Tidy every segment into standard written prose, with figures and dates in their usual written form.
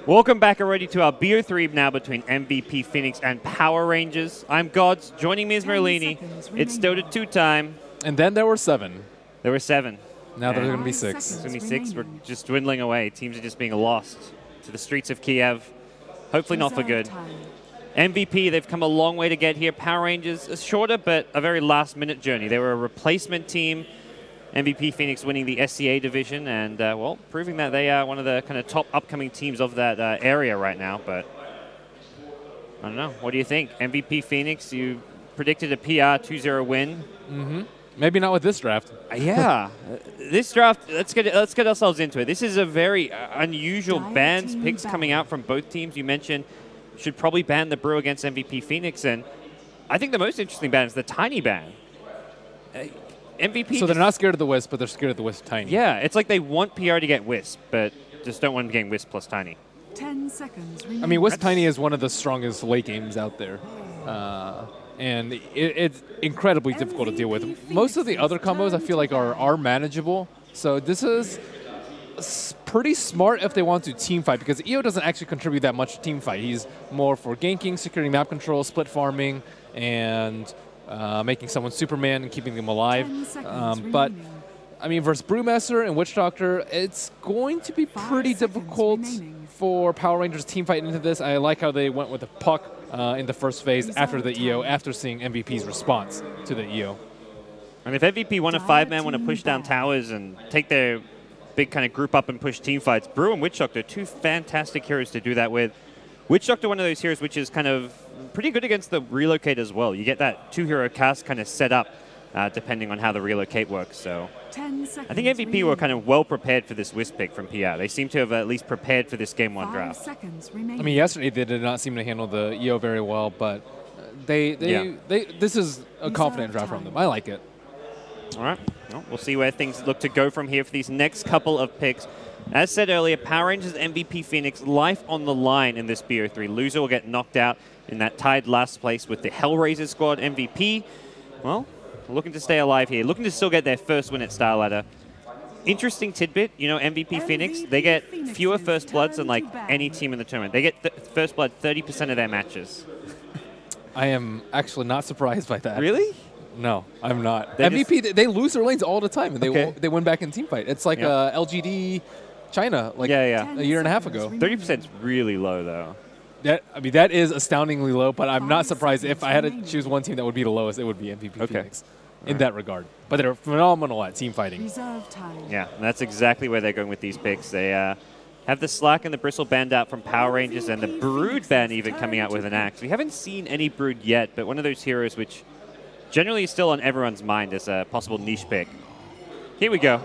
Welcome back already to our BO3 now between MVP Phoenix and Power Rangers. I'm GoDz. Joining me is Merlini. It's Dota 2 time. And then there were 7. There were 7. Now there's going to be 6. There's going to be 6. We're just dwindling away. Teams are just being lost to the streets of Kiev. Hopefully not for good. MVP, they've come a long way to get here. Power Rangers, a shorter but a very last-minute journey. They were a replacement team. MVP Phoenix winning the SCA division and, well, proving that they are one of the kind of top upcoming teams of that area right now. But I don't know. What do you think? MVP Phoenix, you predicted a PR 2-0 win. Mm-hmm. Maybe not with this draft. Yeah. This draft, let's get ourselves into it. This is a very unusual bans picks coming out from both teams. You mentioned should probably ban the Brew against MVP Phoenix. And I think the most interesting ban is the Tiny ban. MVP. So they're not scared of the Wisp, but they're scared of the Wisp Tiny. Yeah, it's like they want PR to get Wisp, but just don't want getting Wisp plus Tiny. 10 seconds remaining. I mean, Wisp Tiny is one of the strongest late games out there. And it's incredibly difficult to deal with. Most of the other combos I feel like are manageable. So this is pretty smart if they want to team fight, because EO doesn't actually contribute that much to team fight. He's more for ganking, securing map control, split farming, and making someone Superman and keeping them alive. But, I mean, versus Brewmaster and Witch Doctor, it's going to be pretty difficult for Power Rangers team fight into this. I like how they went with the Puck in the first phase after the EO, after seeing MVP's response to the EO. And if MVP want a 5-man, want to push down towers and take their big kind of group up and push team fights, Brew and Witch Doctor, 2 fantastic heroes to do that with. Witch Doctor, one of those heroes which is kind of pretty good against the relocate as well. You get that 2-hero cast kind of set up depending on how the relocate works. So I think MVP were kind of well prepared for this Wisp pick from PR. They seem to have at least prepared for this Game 1 draft. I mean, yesterday they did not seem to handle the EO very well, but this is a confident draft from them. I like it. All right. Well, we'll see where things look to go from here for these next couple of picks. As said earlier, Power Rangers MVP Phoenix, life on the line in this BO3. Loser will get knocked out in that tied last place with the Hellraiser squad. MVP, well, looking to stay alive here, looking to still get their first win at Starladder. Interesting tidbit, you know, MVP Phoenix, they get fewer first bloods than like any team in the tournament. They get first blood 30% of their matches. I am actually not surprised by that. Really? No, I'm not. MVP, they lose their lanes all the time, and they win back in team fight. It's like LGD China, like a year and a half ago. 30% is really low, though. I mean, that is astoundingly low, but I'm not surprised. If I had to choose one team that would be the lowest, it would be MVP Phoenix in that regard. But they're phenomenal at team fighting. Yeah, and that's exactly where they're going with these picks. They have the Slack and the Bristle banned out from Power Rangers, and the Brood ban even coming out with an axe. We haven't seen any Brood yet, but one of those heroes which generally is still on everyone's mind as a possible niche pick. Here we go.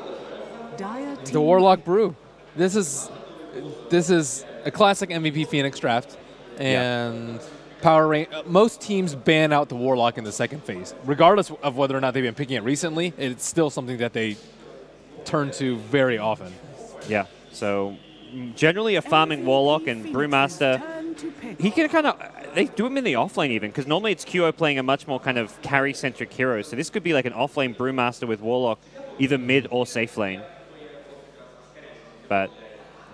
The Warlock Brew. This is a classic MVP Phoenix draft, and most teams ban out the Warlock in the second phase. Regardless of whether or not they've been picking it recently, it's still something that they turn to very often. Yeah, so generally a farming Warlock and Brewmaster, he can kind of, they do him in the offlane even, because normally it's QO playing a much more kind of carry-centric hero. So this could be like an offlane Brewmaster with Warlock, either mid or safe lane. But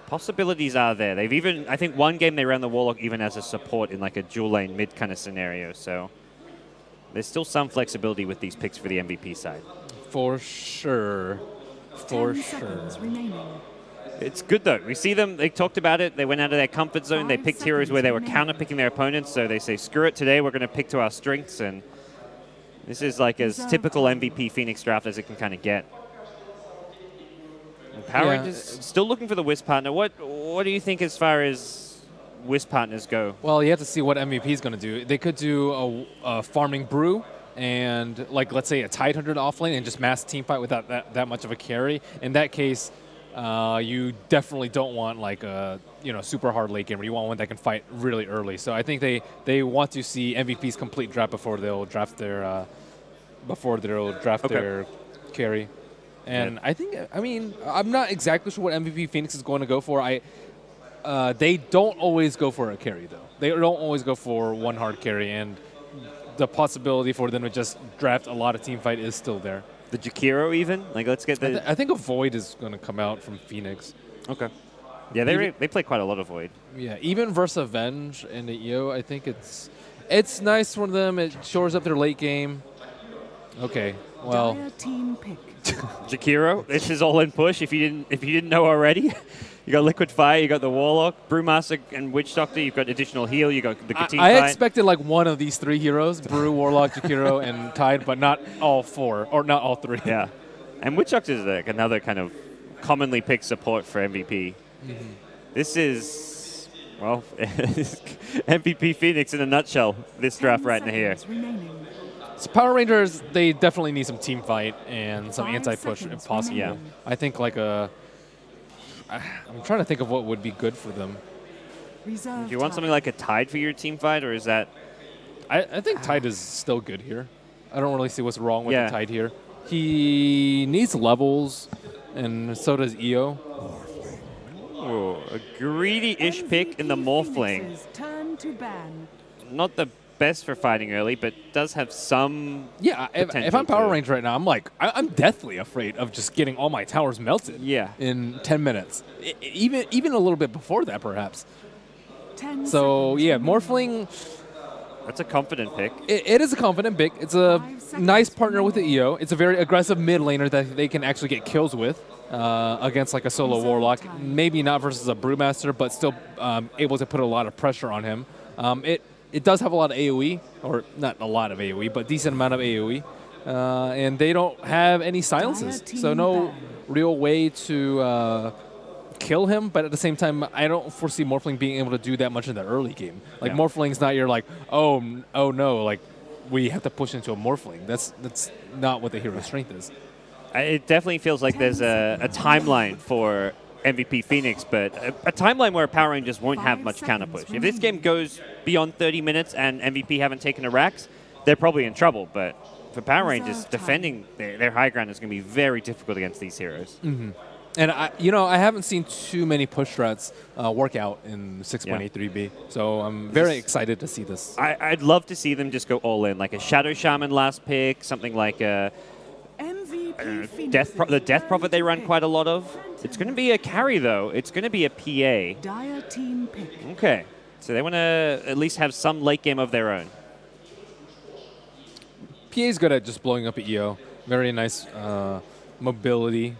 possibilities are there. They've even, I think one game they ran the Warlock even as a support in like a dual lane mid kind of scenario. So there's still some flexibility with these picks for the MVP side. For sure. For sure. It's good, though. We see them, they talked about it, they went out of their comfort zone, they picked heroes where they were counter-picking their opponents, so they say, screw it, today we're going to pick to our strengths, and this is like as typical MVP Phoenix draft as it can kind of get. And Power Rangers still looking for the Wisp partner. What do you think as far as Wisp partners go? Well, you have to see what MVP is going to do. They could do a farming Brew, and like let's say a Tidehunter offlane and just mass team fight without that much of a carry. In that case, you definitely don't want like a super hard late game where you want one that can fight really early. So I think they want to see MVP's complete draft before they'll draft their their carry. And I mean I'm not exactly sure what MVP Phoenix is going to go for. They don't always go for a carry though. They don't always go for one hard carry, and the possibility for them to just draft a lot of team fight is still there. The Jakiro even? Like, let's get the... I think a Void is going to come out from Phoenix. Okay. Yeah, they play quite a lot of Void. Yeah, even versus Avenge and the EO, I think it's nice for them. It shores up their late game. Okay, well. Team pick. Jakiro, this is all in push. If you didn't know already, you got Liquid Fire, you got the Warlock, Brewmaster, and Witch Doctor. You've got additional heal. You got the team I fight. expected like one of these 3 heroes: Brew, Warlock, Jakiro, and Tide, but not all 4, or not all 3. Yeah, and Witch Doctor is like another kind of commonly picked support for MVP. This is, well, MVP Phoenix in a nutshell. This draft right in here. So Power Rangers, they definitely need some team fight and some anti-push if possible. Yeah. I think like I'm trying to think of what would be good for them. Do you want something like a Tide for your team fight, or is that? I think Tide is still good here. I don't really see what's wrong with the Tide here. He needs levels, and so does EO. Oh, a greedy-ish pick in the Morphling. Not the best for fighting early, but does have some. Yeah, if I'm Power Ranger right now, I'm like, I'm deathly afraid of just getting all my towers melted. Yeah. In 10 minutes, even a little bit before that, perhaps. So yeah, Morphling. That's a confident pick. It is a confident pick. It's a nice partner with the EO. It's a very aggressive mid laner that they can actually get kills with against like a solo Warlock. Maybe not versus a Brewmaster, but still able to put a lot of pressure on him. It does have a lot of AoE, or not a lot of AoE, but decent amount of AoE. And they don't have any silences, so no real way to kill him. But at the same time, I don't foresee Morphling being able to do that much in the early game. Like Morphling's not your like, oh no, like we have to push into a Morphling. That's not what the hero strength is. It definitely feels like there's a timeline for MVP Phoenix, but a timeline where Power Rangers won't have much counter push. If this game goes beyond 30 minutes and MVP haven't taken a Rax, they're probably in trouble. But for Power Rangers, defending their high ground is going to be very difficult against these heroes. And I haven't seen too many push strats work out in 6.83B, so I'm very excited to see this. I'd love to see them just go all in, like a Shadow Shaman last pick, something like a the Death Prophet they run quite a lot of. It's going to be a carry, though. It's going to be a PA. Dire team pick. Okay. So they want to at least have some late game of their own. PA's good at just blowing up at EO. Very nice mobility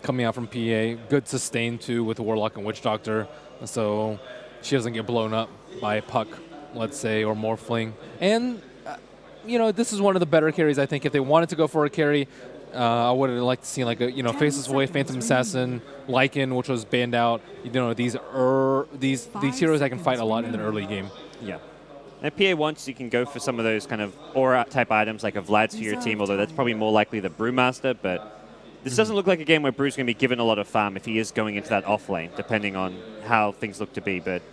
coming out from PA. Good sustain, too, with the Warlock and Witch Doctor. So she doesn't get blown up by Puck, let's say, or Morphling. And, this is one of the better carries, I think. If they wanted to go for a carry, I would have liked to see like a Faceless Void, Phantom Assassin, Lycan, which was banned out. These heroes that can fight a lot in the early game. Yeah. And PA once you can go for some of those kind of aura type items like a Vlad's for your team, although that's probably more likely the Brewmaster. But this doesn't look like a game where Brew's going to be given a lot of farm if he is going into that off lane, depending on how things look to be. But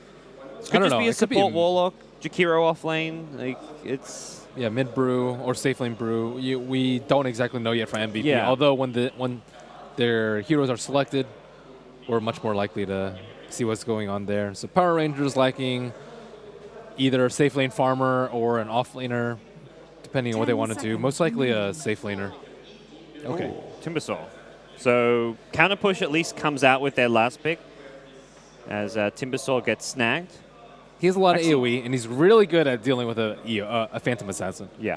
it could just be a support Warlock, Jakiro off lane. Like it's. Yeah, mid brew or safe lane brew. We don't exactly know yet for MVP. Yeah. Although when their heroes are selected, we're much more likely to see what's going on there. So Power Rangers lacking either a safe lane farmer or an off laner, depending on what they want to do. Most likely a safe laner. Okay. Timbersaw. So counter push at least comes out with their last pick as Timbersaw gets snagged. He has a lot of AoE, and he's really good at dealing with a Phantom Assassin. Yeah.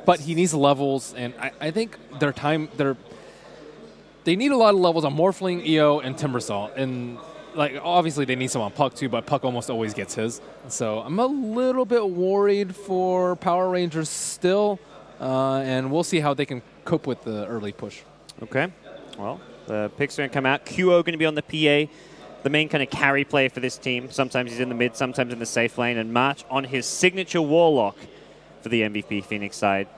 But he needs levels, and I think they need a lot of levels on Morphling, EO, and Timbersaw. And like obviously they need some on Puck too, but Puck almost always gets his. So I'm a little bit worried for Power Rangers still, and we'll see how they can cope with the early push. Okay. Well, the picks are going to come out. QO going to be on the PA. The main kind of carry player for this team. Sometimes he's in the mid, sometimes in the safe lane, and March on his signature Warlock for the MVP Phoenix side.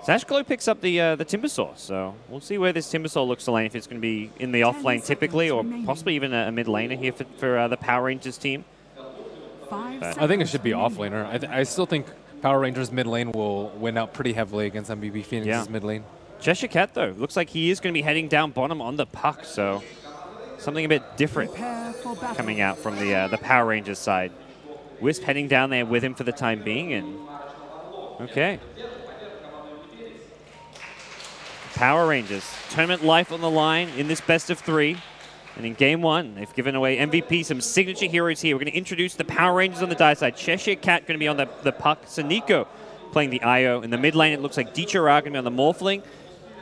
Zashglow picks up the Timbersaw, so we'll see where this Timbersaw looks to lane, if it's going to be in the off lane typically, or possibly even a mid laner here for the Power Rangers team. I think it should be off laner. I still think Power Rangers mid lane will win out pretty heavily against MVP Phoenix's mid lane. Cheshire Cat, though, looks like he is going to be heading down bottom on the Puck, so something a bit different coming out from the Power Rangers side. Wisp heading down there with him for the time being, and okay. Power Rangers, tournament life on the line in this best of 3. And in game one, they've given away MVP some signature heroes here. We're going to introduce the Power Rangers on the die side. Cheshire Cat going to be on the puck. Saniko playing the IO. In the mid lane, it looks like Dichara going to be on the Morphling.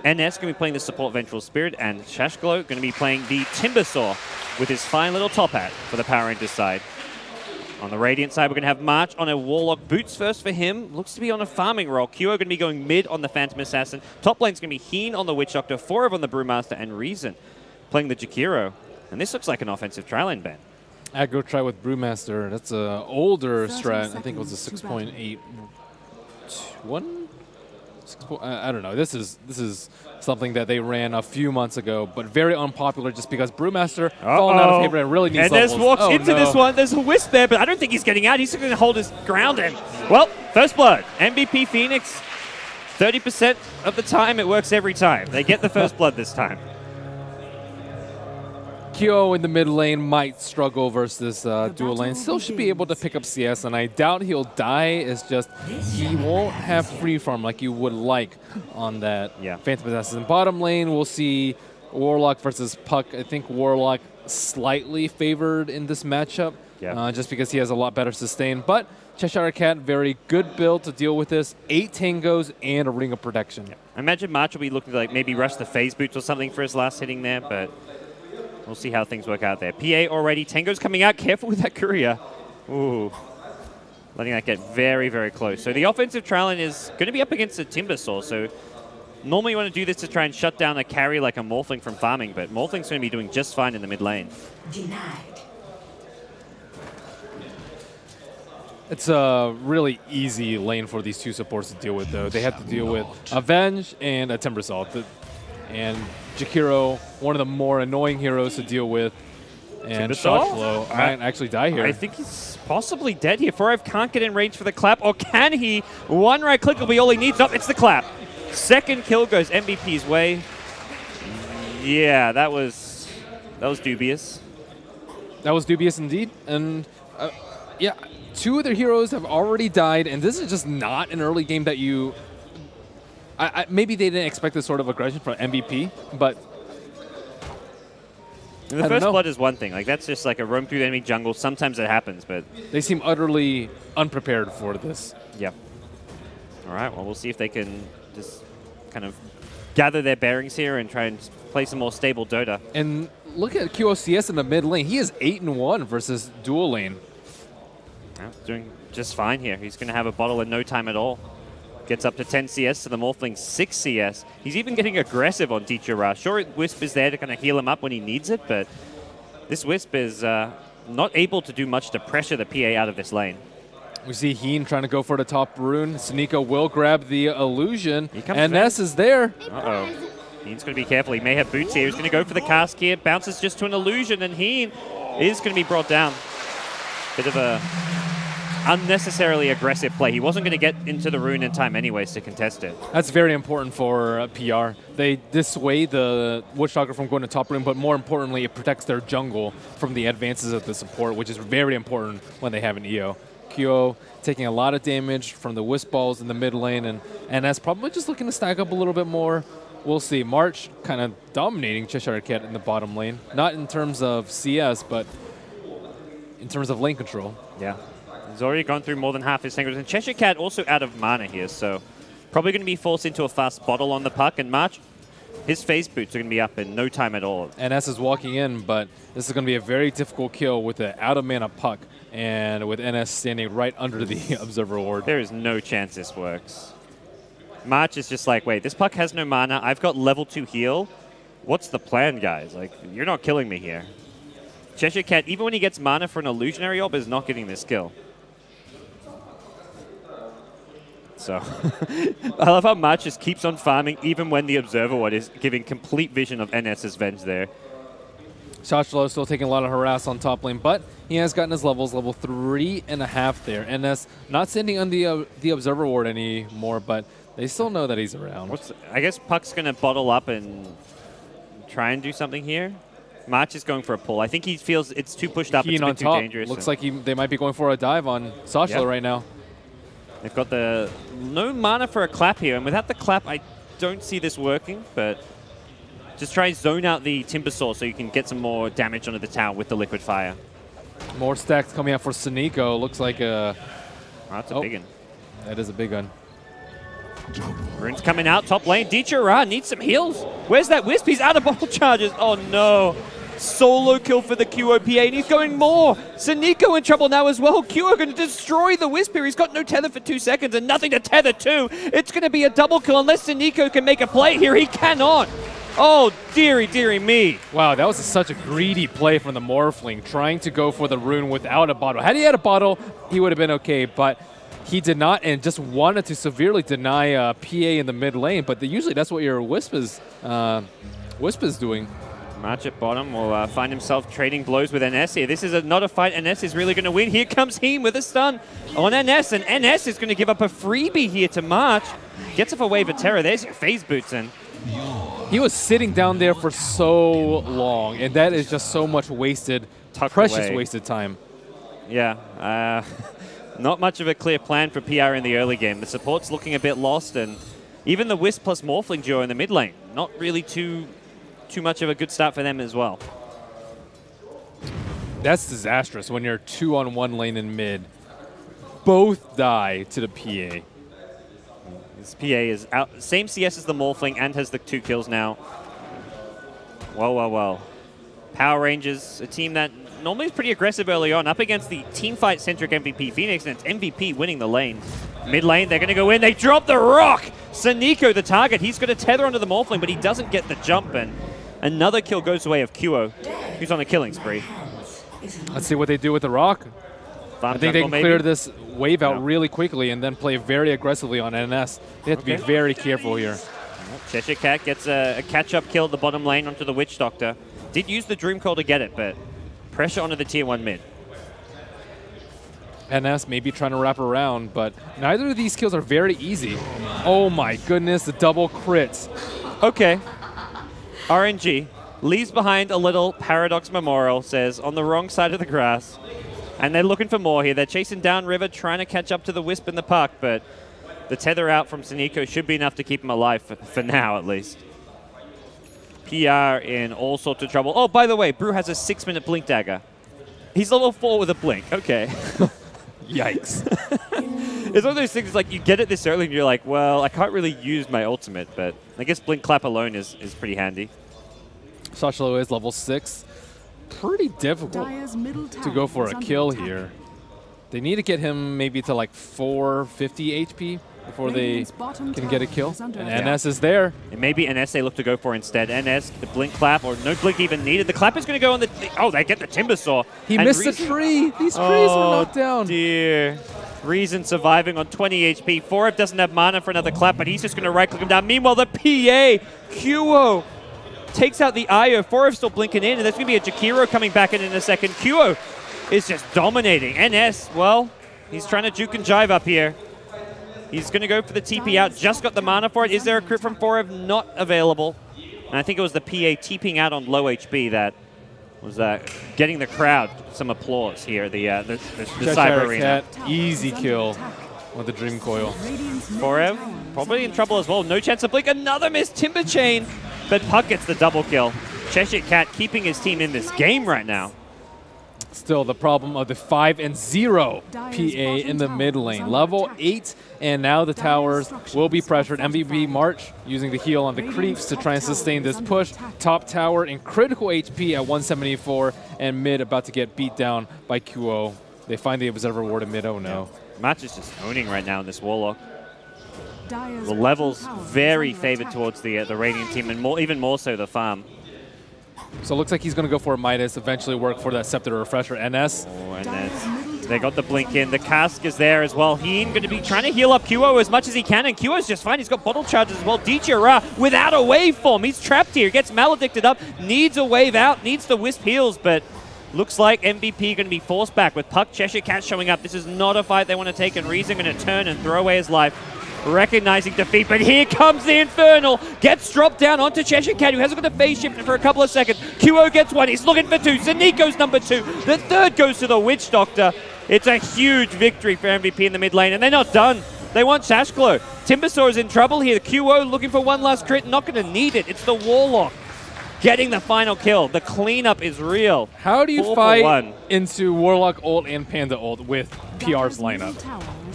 NS going to be playing the support Vengeful Spirit. And Shashglo going to be playing the Timbersaw with his fine little top hat for the Power Rangers side. On the Radiant side, we're going to have March on a Warlock. Boots first for him. Looks to be on a farming role. Kyo going to be going mid on the Phantom Assassin. Top lane's going to be Heen on the Witch Doctor, Forev on the Brewmaster, and Reason playing the Jakiro. And this looks like an offensive tri-lane ban. Aggro try with Brewmaster. That's an older strat. I think it was a 6.81. I don't know. This is something that they ran a few months ago, but very unpopular just because Brewmaster falling out of favor and really needs levels. And walks into this one. There's a Wisp there, but I don't think he's getting out. He's going to hold his ground. And, well, first blood. MVP Phoenix, 30% of the time, it works every time. They get the first blood this time. Kyo in the mid lane might struggle versus dual lane. Still should be able to pick up CS, and I doubt he'll die. It's just he won't have free farm like you would like on that Phantom Assassin. Bottom lane, we'll see Warlock versus Puck. I think Warlock slightly favored in this matchup just because he has a lot better sustain. But Cheshire Cat, very good build to deal with this. 8 tangos and a ring of protection. I imagine March will be looking to like maybe rush the phase boots or something for his last hitting there, but we'll see how things work out there. PA already. Tango's coming out. Careful with that courier. Ooh. Letting that get very, very close. So the offensive tri-lane is going to be up against the Timbersaw. So normally you want to do this to try and shut down a carry like a Morphling from farming, but Morphling's going to be doing just fine in the mid lane. Denied. It's a really easy lane for these two supports to deal with, though. They have to deal with Avenge and a Timbersaw. And Jakiro, one of the more annoying heroes to deal with. And Shotflow might actually die here. I think he's possibly dead here. Forev can't get in range for the clap, or can he? One right click will be all he needs. Nope, it's the clap. Second kill goes MVP's way. Yeah, that was dubious. That was dubious indeed. And yeah, two of their heroes have already died, and this is just not an early game that you... maybe they didn't expect this sort of aggression from MVP, but the first blood is one thing. Like, that's just like a roam through the enemy jungle. Sometimes it happens, but they seem utterly unprepared for this. Yeah. All right. Well, we'll see if they can just kind of gather their bearings here and try and play some more stable Dota. And look at QOCS in the mid lane. He is 8-1 versus dual lane. Yeah, doing just fine here. He's going to have a bottle in no time at all. Gets up to 10 CS to the Morphling, 6 CS. He's even getting aggressive on Dichara. Sure, Wisp is there to kind of heal him up when he needs it, but this Wisp is not able to do much to pressure the PA out of this lane. We see Heen trying to go for the top rune. Saniko will grab the illusion. NS is there. Uh-oh. Heen's going to be careful. He may have boots here. He's going to go for the cast here. Bounces just to an illusion, and Heen is going to be brought down. Bit of a unnecessarily aggressive play. He wasn't going to get into the rune in time anyways to contest it. That's very important for PR. They dissuade the Witchdogger from going to top rune, but more importantly, it protects their jungle from the advances of the support, which is very important when they have an EO. Kyo taking a lot of damage from the Wisp balls in the mid lane, and NS probably just looking to stack up a little bit more. We'll see. March kind of dominating Cheshire Cat in the bottom lane. Not in terms of CS, but in terms of lane control. Yeah. He's already gone through more than half his tangos. And Cheshire Cat also out of mana here, so probably going to be forced into a fast bottle on the puck. And March, his phase boots are going to be up in no time at all. NS is walking in, but this is going to be a very difficult kill with the out-of-mana puck and with NS standing right under the Observer Ward. There is no chance this works. March is just like, wait, this puck has no mana. I've got level 2 heal. What's the plan, guys? Like, you're not killing me here. Cheshire Cat, even when he gets mana for an illusionary orb, is not getting this kill. So I love how March just keeps on farming even when the Observer Ward is giving complete vision of NS's Venge there. Shachlo still taking a lot of harass on top lane, but he has gotten his levels, level 3.5 there. NS not sending on the Observer Ward anymore, but they still know that he's around. I guess Puck's going to bottle up and try and do something here. March is going for a pull. I think he feels it's too pushed up. It's a bit too dangerous. Looks like they might be going for a dive on Shachlo right now. They've got the no mana for a clap here, and without the clap, I don't see this working, but Just try and zone out the Timbersaw so you can get some more damage onto the tower with the Liquid Fire. More stacks coming out for Sneeko. Looks like a... Oh, that's a big one. That is a big one. Rune's coming out, top lane. Dichara needs some heals. Where's that Wisp? He's out of bottle charges. Oh, no. Solo kill for the QOPA, and he's going more. Sneeko in trouble now as well. QO going to destroy the Wisp here. He's got no tether for 2 seconds and nothing to tether to. It's going to be a double kill unless Sneeko can make a play here. He cannot. Oh, dearie, dearie me. Wow, that was such a greedy play from the Morphling, trying to go for the Rune without a bottle. Had he had a bottle, he would have been okay, but he did not and just wanted to severely deny PA in the mid lane, but usually that's what your Wisp is doing. March at bottom will find himself trading blows with NS here. This is not a fight NS is really going to win. Here comes Heem with a stun on NS, and NS is going to give up a freebie here to March. Gets off a wave of terror. There's your phase boots in. He was sitting down there for so long, and that is just so much wasted, precious wasted time. Yeah, not much of a clear plan for PR in the early game. The support's looking a bit lost, and even the Wisp plus Morphling duo in the mid lane, not really too much of a good start for them as well. That's disastrous when you're 2-on-1 lane in mid. Both die to the PA. This PA is out. Same CS as the Morphling and has the 2 kills now. Well. Power Rangers, a team that normally is pretty aggressive early on, up against the teamfight-centric MVP Phoenix, and it's MVP winning the lane. Mid lane, they're going to go in. They drop the rock. Sneeko, the target. He's going to tether onto the Morphling, but he doesn't get the jump, and another kill goes the way of QO, who's on a killing spree. Let's see what they do with the rock. I think they can clear this wave out really quickly and then play very aggressively on NS. They have to be very careful here. Cheshire Cat gets a catch-up kill at the bottom lane onto the Witch Doctor. Did use the Dream Coil to get it, but pressure onto the Tier 1 mid. NS maybe trying to wrap around, but neither of these kills are very easy. Oh my goodness, the double crits. Okay. RNG leaves behind a little Paradox Memorial, says, on the wrong side of the grass. And they're looking for more here. They're chasing down river, trying to catch up to the Wisp in the park, but the tether out from Sneeko should be enough to keep him alive, for now at least. PR in all sorts of trouble. Oh, by the way, Brew has a 6-minute Blink Dagger. He's level 4 with a Blink. Okay. Yikes. It's one of those things like you get it this early and you're like, well, I can't really use my ultimate, but I guess Blink Clap alone is pretty handy. Sashalo is level 6. Pretty difficult to go for a kill here. They need to get him maybe to like 450 HP before they can get a kill. And NS is there. It may be NS they look to go for instead. NS, the Blink Clap, or no Blink even needed. The Clap is going to go on the... Oh, they get the Timbersaw. He missed the tree. These trees were knocked down. Dear. Reason surviving on 20 HP. 4F doesn't have mana for another Clap, but he's just going to right-click him down. Meanwhile, the PA, QO, takes out the IO. 4F still blinking in, and there's going to be a Jakiro coming back in a second. QO is just dominating. NS, well, he's trying to juke and jive up here. He's going to go for the TP out. Just got the mana for it. Is there a crit from 4F? Not available. And I think it was the PA TPing out on low HP that was getting the crowd some applause here. The Cyber Arena. Easy kill with the Dream Coil. 4F probably in trouble as well. No chance of Blink. Another missed Timber Chain. But Puck gets the double kill. Cheshire Cat keeping his team in this game right now. Still the problem of the 5-0 PA in the mid lane. Level 8, and now the towers will be pressured. MVP March using the heal on the creeps to try and sustain this push. Top tower in critical HP at 174, and mid about to get beat down by QO. They find the Observer Ward in mid. Oh no. Match is just owning right now in this Warlock. The level's very favored towards the Radiant team, and even more so the farm. So it looks like he's going to go for a Midas, eventually work for that Scepter Refresher. NS. Oh, NS. They got the blink in. The cask is there as well. Heem going to be trying to heal up QO as much as he can, and QO's just fine. He's got bottle charges as well. Dichara without a waveform. He's trapped here. Gets maledicted up. Needs a wave out. Needs the Wisp heals, but looks like MVP going to be forced back with Puck. Cheshire Cat showing up. This is not a fight they want to take, and Reason going to turn and throw away his life. Recognizing defeat, but here comes the Infernal. Gets dropped down onto Cheshire Cat, who hasn't got a phase shift for a couple of seconds. QO gets one. He's looking for two. Sneeko's number 2. The third goes to the Witch Doctor. It's a huge victory for MVP in the mid lane, and they're not done. They want Sashglow. Timbersaw is in trouble here. QO looking for one last crit. Not going to need it. It's the Warlock. getting the final kill. The cleanup is real. How do you 4 for fight 1. into Warlock ult and Panda ult with PR's lineup?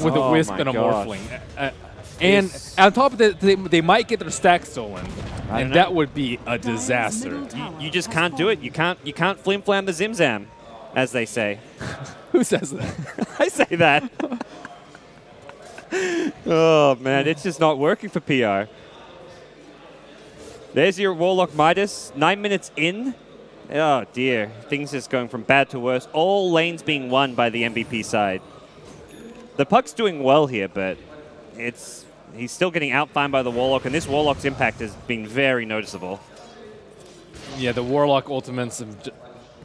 With a Wisp and a Morphling. And on top of that, they might get their stack stolen. And that would be a disaster. You just can't do it. You can't flim-flam the Zimzam, as they say. Who says that? I say that. Oh, man, it's just not working for PR. There's your Warlock Midas, 9 minutes in. Oh, dear. Things just going from bad to worse. All lanes being won by the MVP side. The Puck's doing well here, but he's still getting outfarmed by the Warlock, and this Warlock's impact has been very noticeable. Yeah, the Warlock ultimates and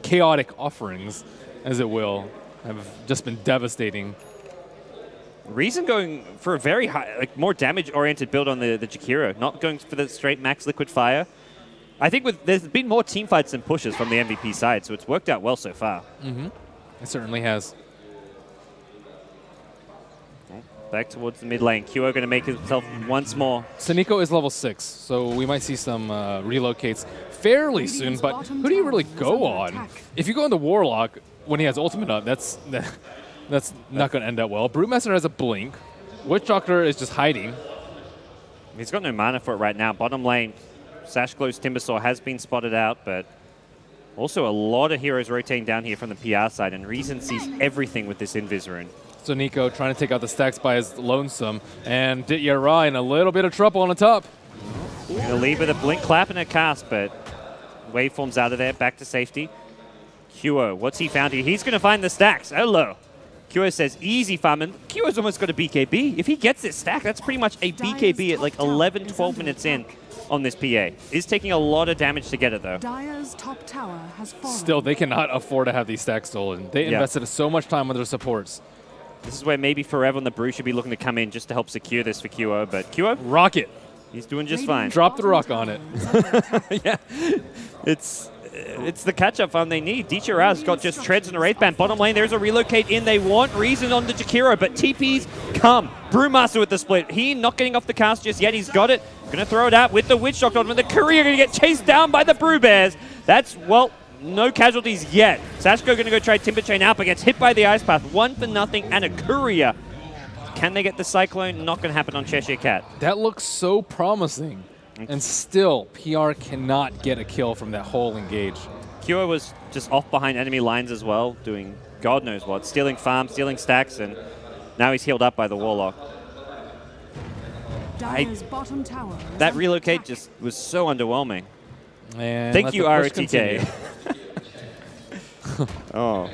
chaotic offerings, as it will, have just been devastating. Reason going for a very high, more damage-oriented build on the Jakiro, not going for the straight max liquid fire. I think there's been more team fights than pushes from the MVP side, so it's worked out well so far. Mm-hmm. It certainly has. Back towards the mid lane. QO going to make himself once more. Saniko is level 6, so we might see some relocates fairly soon, but who do you really go on? If you go on the Warlock when he has ultimate up, that's not going to end up well. Brewmaster has a blink. Witch Doctor is just hiding. He's got no mana for it right now. Bottom lane, Sashglow's Timbersaw has been spotted out, but also a lot of heroes rotating down here from the PR side, and Reason sees everything with this Invis rune. So Nico trying to take out the stacks by his lonesome, and Dityara in a little bit of trouble on the top. Going to leave with a blink clap and a cast, but Waveform's out of there, back to safety. QO, what's he found here? He's going to find the stacks. Hello. QO says easy farming. QO's almost got a BKB. If he gets this stack, that's pretty much a BKB at like 11, 12 minutes in on this PA. He's taking a lot of damage to get it, though. Dire's top tower has fallen. Still, they cannot afford to have these stacks stolen. They invested so much time on their supports. This is where maybe Forever and the Brew should be looking to come in just to help secure this for QO, but QO? Rocket. He's doing just fine. Drop the rock on it. Yeah. It's the catch-up farm they need. Dityara's got just treads and a Wraith Band. Bottom lane, there's a relocate in. They want Reason on the Jakiro, but TPs come. Brewmaster with the split. He not getting off the cast just yet. He's got it. Going to throw it out with the Witch Doctor. The Courier going to get chased down by the Brew Bears. That's, well, no casualties yet. Sashko going to go try Timber Chain out, but gets hit by the Ice Path. 1 for nothing and a Courier. Can they get the Cyclone? Not going to happen on Cheshire Cat. That looks so promising. And still, PR cannot get a kill from that whole engage. QO was just off behind enemy lines as well, doing God knows what. Stealing farms, stealing stacks, and now he's healed up by the Warlock. That relocate just was so underwhelming. And thank you, ROTK. Oh.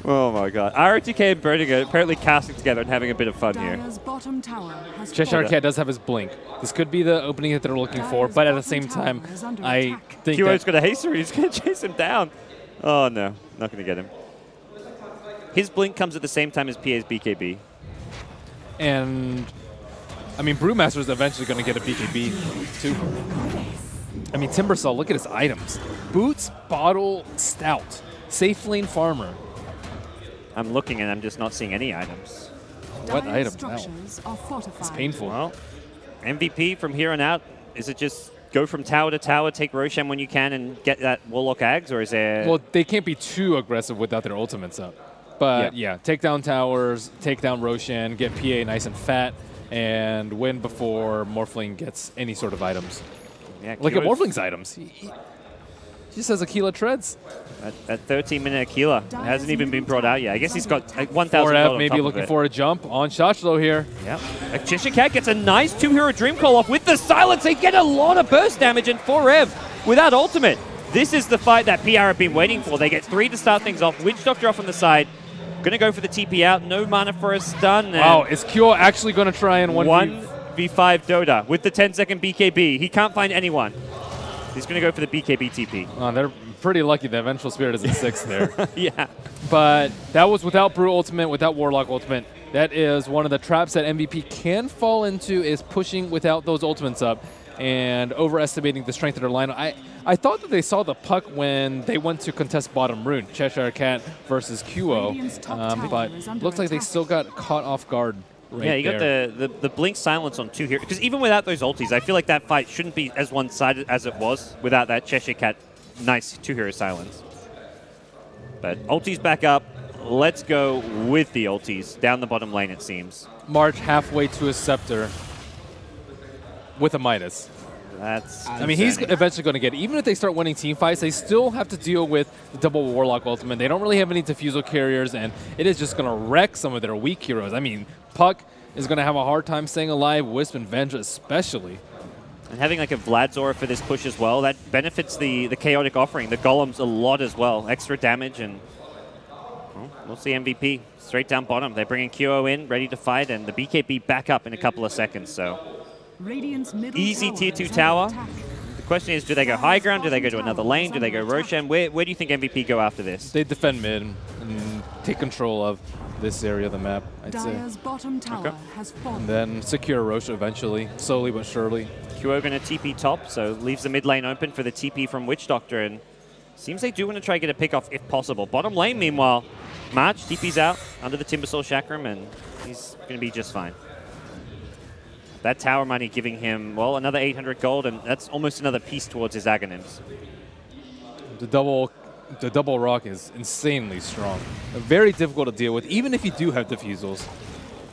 Oh my god. ROTK and Berninger apparently casting together and having a bit of fun here. Cheshire Cat does have his blink. This could be the opening that they're looking for, but at the same time, I think QO's going to haste him. He's going to chase him down. Oh no, not going to get him. His blink comes at the same time as PA's BKB. And, I mean, Brewmaster's eventually going to get a BKB too. I mean, Timbersaw, look at his items. Boots, Bottle, Stout, Safe Lane Farmer. I'm looking and I'm just not seeing any items. What items now? It's painful. Well, MVP from here on out, is it just go from tower to tower, take Roshan when you can and get that Warlock Ags, or is there... Well, they can't be too aggressive without their ultimates up. But yeah, take down towers, take down Roshan, get PA nice and fat, and win before Morphling gets any sort of items. Yeah, look at Morphling's items. He just has Aquila treads. That 13-minute Aquila hasn't even been brought out yet. I guess he's got like 1,000 maybe looking for a jump on Shachlo here. Yep. Cheshire Cat gets a nice 2-hero Dream Call off with the silence. They get a lot of burst damage, and 4Ev without ultimate. This is the fight that PR have been waiting for. They get 3 to start things off. Witch Doctor off on the side. Going to go for the TP out. No mana for a stun. Wow, is Kyo actually going to try and 1v5 Dota with the 10-second BKB. He can't find anyone. He's going to go for the BKB TP. Oh, they're pretty lucky the Vengeful Spirit is in 6th there. Yeah. But that was without Brew Ultimate, without Warlock Ultimate. That is one of the traps that MVP can fall into, is pushing without those ultimates up and overestimating the strength of their lineup. I thought that they saw the puck when they went to contest bottom rune, Cheshire Cat versus QO, but looks like they still got caught off guard right Yeah, you there. got the blink silence on 2 here. Because even without those ultis, I feel like that fight shouldn't be as one-sided as it was without that Cheshire Cat nice 2-hero silence. But ultis back up. Let's go with the ultis. Down the bottom lane, it seems. March halfway to his scepter with a Midas. That's I mean, he's eventually going to get it. Even if they start winning team fights, they still have to deal with the double Warlock ultimate. They don't really have any diffusal carriers, and it is just going to wreck some of their weak heroes. I mean, Puck is going to have a hard time staying alive, Wisp and Vendra especially. And having like a Vladzora for this push as well, that benefits the Chaotic offering, the Golems a lot as well. Extra damage, and well, we'll see MVP straight down bottom. They're bringing QO in, ready to fight, and the BKB back up in a couple of seconds, so easy tier 2 tower. The question is, do they go high ground? Do they go to another lane? Do they go Roshan? Where do you think MVP go after this? They defend mid and take control of this area of the map, I'd say. Bottom tower has fallen. And then secure Rosh eventually, slowly but surely. QO going to TP top, so leaves the mid lane open for the TP from Witch Doctor, and seems they do want to try to get a pick off if possible. Bottom lane, meanwhile, March TP's out under the Timbersaw Chakram, and he's going to be just fine. That tower money giving him, well, another 800 gold, and that's almost another piece towards his Aghanims. The double rock is insanely strong. Very difficult to deal with, even if you do have diffusals.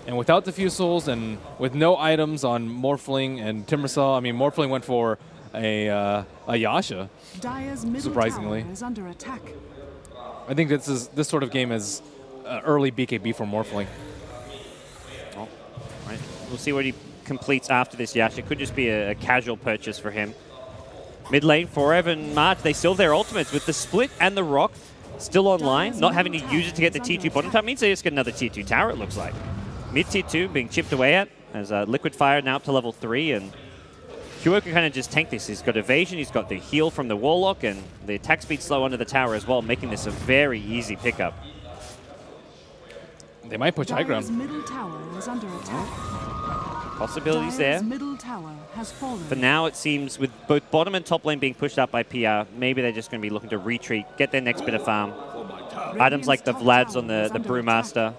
And without diffusals and with no items on Morphling and Timbersaw, I mean, Morphling went for a Yasha, surprisingly. Is under attack. I think this sort of game is early BKB for Morphling. Oh, right. We'll see what he completes after this Yasha. It could just be a casual purchase for him. Mid lane, Forever and March, they still have their ultimates with the split and the rock still online, not having to use it to get the tier 2 bottom tower. Means they just get another tier 2 tower, it looks like. Mid tier 2 being chipped away at as Liquid Fire now up to level 3, and QO can kind of just tank this. He's got evasion, he's got the heal from the Warlock, and the attack speed slow under the tower as well, making this a very easy pickup. They might push high ground. Middle tower is under attack. Possibilities there. Middle tower has fallen. For now, it seems with both bottom and top lane being pushed up by PR, maybe they're just going to be looking to retreat, get their next bit of farm. Items like the Vlads on the Brewmaster.